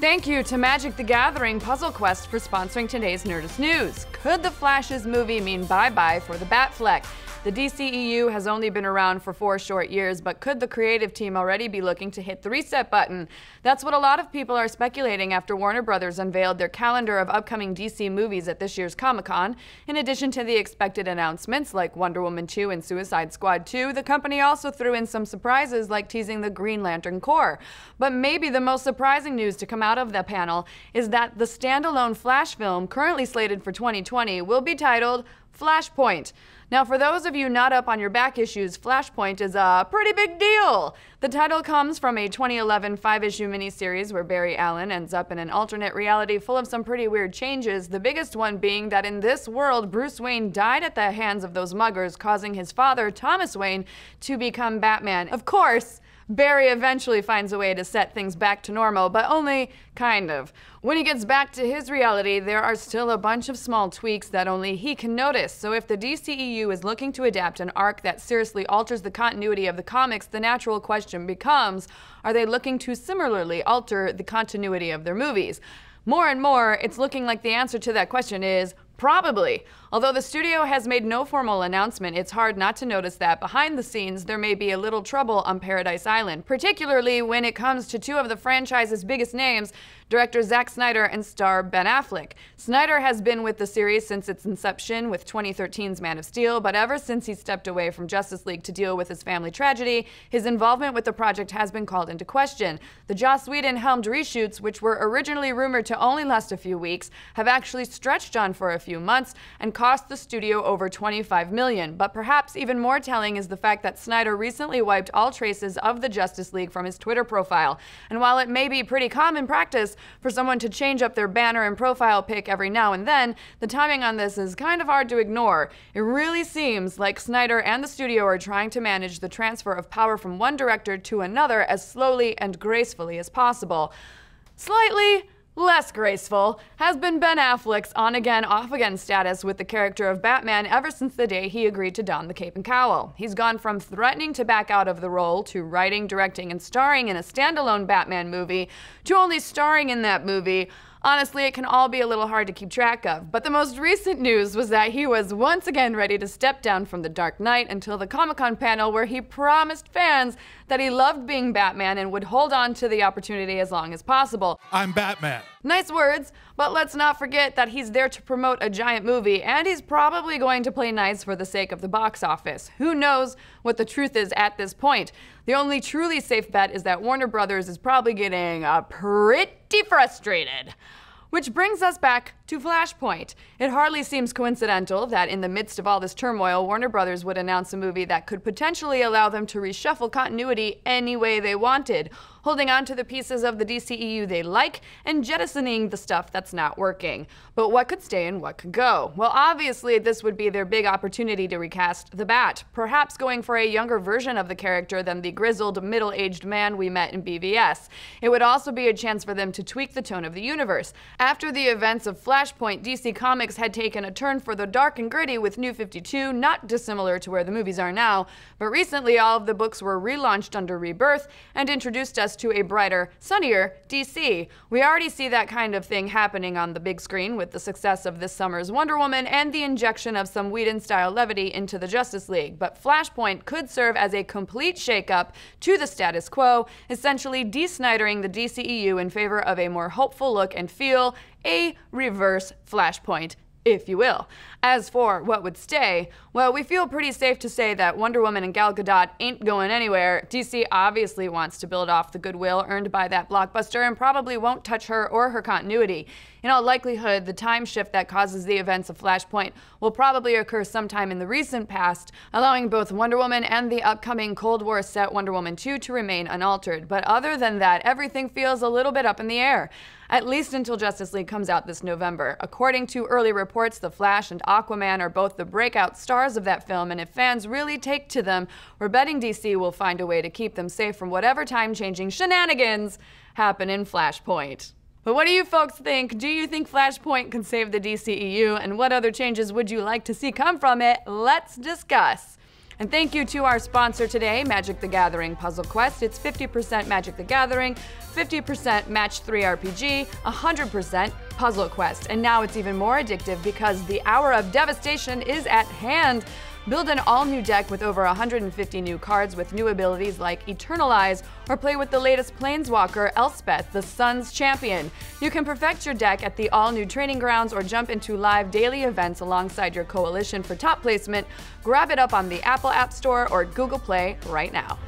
Thank you to Magic the Gathering Puzzle Quest for sponsoring today's Nerdist News. Could the Flash's movie mean bye-bye for the Batfleck? The DCEU has only been around for 4 short years, but could the creative team already be looking to hit the reset button? That's what a lot of people are speculating after Warner Brothers unveiled their calendar of upcoming DC movies at this year's Comic-Con. In addition to the expected announcements like Wonder Woman 2 and Suicide Squad 2, the company also threw in some surprises like teasing the Green Lantern Corps. But maybe the most surprising news to come out of the panel is that the standalone Flash film, currently slated for 2020, will be titled Flashpoint. Now, for those of you not up on your back issues, Flashpoint is a pretty big deal. The title comes from a 2011 5-issue miniseries where Barry Allen ends up in an alternate reality full of some pretty weird changes, the biggest one being that in this world, Bruce Wayne died at the hands of those muggers, causing his father, Thomas Wayne, to become Batman. Of course, Barry eventually finds a way to set things back to normal, but only kind of. When he gets back to his reality, there are still a bunch of small tweaks that only he can notice. So if the DCEU is looking to adapt an arc that seriously alters the continuity of the comics, the natural question becomes, are they looking to similarly alter the continuity of their movies? More and more, it's looking like the answer to that question is probably. Although the studio has made no formal announcement, it's hard not to notice that behind the scenes there may be a little trouble on Paradise Island, particularly when it comes to 2 of the franchise's biggest names, director Zack Snyder and star Ben Affleck. Snyder has been with the series since its inception with 2013's Man of Steel, but ever since he stepped away from Justice League to deal with his family tragedy, his involvement with the project has been called into question. The Joss Whedon-helmed reshoots, which were originally rumored to only last a few weeks, have actually stretched on for a few months and cost the studio over $25 million. But perhaps even more telling is the fact that Snyder recently wiped all traces of the Justice League from his Twitter profile. And while it may be pretty common practice for someone to change up their banner and profile pic every now and then, the timing on this is kind of hard to ignore. It really seems like Snyder and the studio are trying to manage the transfer of power from one director to another as slowly and gracefully as possible. Slightly less graceful has been Ben Affleck's on-again, off-again status with the character of Batman ever since the day he agreed to don the cape and cowl. He's gone from threatening to back out of the role to writing, directing, and starring in a standalone Batman movie to only starring in that movie. Honestly, it can all be a little hard to keep track of, but the most recent news was that he was once again ready to step down from the Dark Knight until the Comic-Con panel where he promised fans that he loved being Batman and would hold on to the opportunity as long as possible. I'm Batman. Nice words, but let's not forget that he's there to promote a giant movie, and he's probably going to play nice for the sake of the box office. Who knows what the truth is at this point? The only truly safe bet is that Warner Brothers is probably getting pretty frustrated. Which brings us back to Flashpoint. It hardly seems coincidental that in the midst of all this turmoil, Warner Brothers would announce a movie that could potentially allow them to reshuffle continuity any way they wanted, holding on to the pieces of the DCEU they like and jettisoning the stuff that's not working. But what could stay and what could go? Well, obviously this would be their big opportunity to recast the Bat, perhaps going for a younger version of the character than the grizzled, middle-aged man we met in BVS. It would also be a chance for them to tweak the tone of the universe. After the events of Flashpoint, DC Comics had taken a turn for the dark and gritty with New 52, not dissimilar to where the movies are now, but recently all of the books were relaunched under Rebirth and introduced us to a brighter, sunnier DC. We already see that kind of thing happening on the big screen with the success of this summer's Wonder Woman and the injection of some Whedon-style levity into the Justice League, but Flashpoint could serve as a complete shakeup to the status quo, essentially de-Snydering the DCEU in favor of a more hopeful look and feel, a reverse Flashpoint, if you will. As for what would stay, well, we feel pretty safe to say that Wonder Woman and Gal Gadot ain't going anywhere. DC obviously wants to build off the goodwill earned by that blockbuster and probably won't touch her or her continuity. In all likelihood, the time shift that causes the events of Flashpoint will probably occur sometime in the recent past, allowing both Wonder Woman and the upcoming Cold War set Wonder Woman 2 to remain unaltered. But other than that, everything feels a little bit up in the air. At least until Justice League comes out this November. According to early reports, The Flash and Aquaman are both the breakout stars of that film, and if fans really take to them, we're betting DC will find a way to keep them safe from whatever time-changing shenanigans happen in Flashpoint. But what do you folks think? Do you think Flashpoint can save the DCEU, and what other changes would you like to see come from it? Let's discuss. And thank you to our sponsor today, Magic the Gathering Puzzle Quest. It's 50% Magic the Gathering, 50% Match 3 RPG, 100% Puzzle Quest. And now it's even more addictive because the Hour of Devastation is at hand. Build an all-new deck with over 150 new cards with new abilities like Eternalize, or play with the latest Planeswalker, Elspeth, the Sun's Champion. You can perfect your deck at the all-new training grounds or jump into live daily events alongside your coalition for top placement. Grab it up on the Apple App Store or Google Play right now.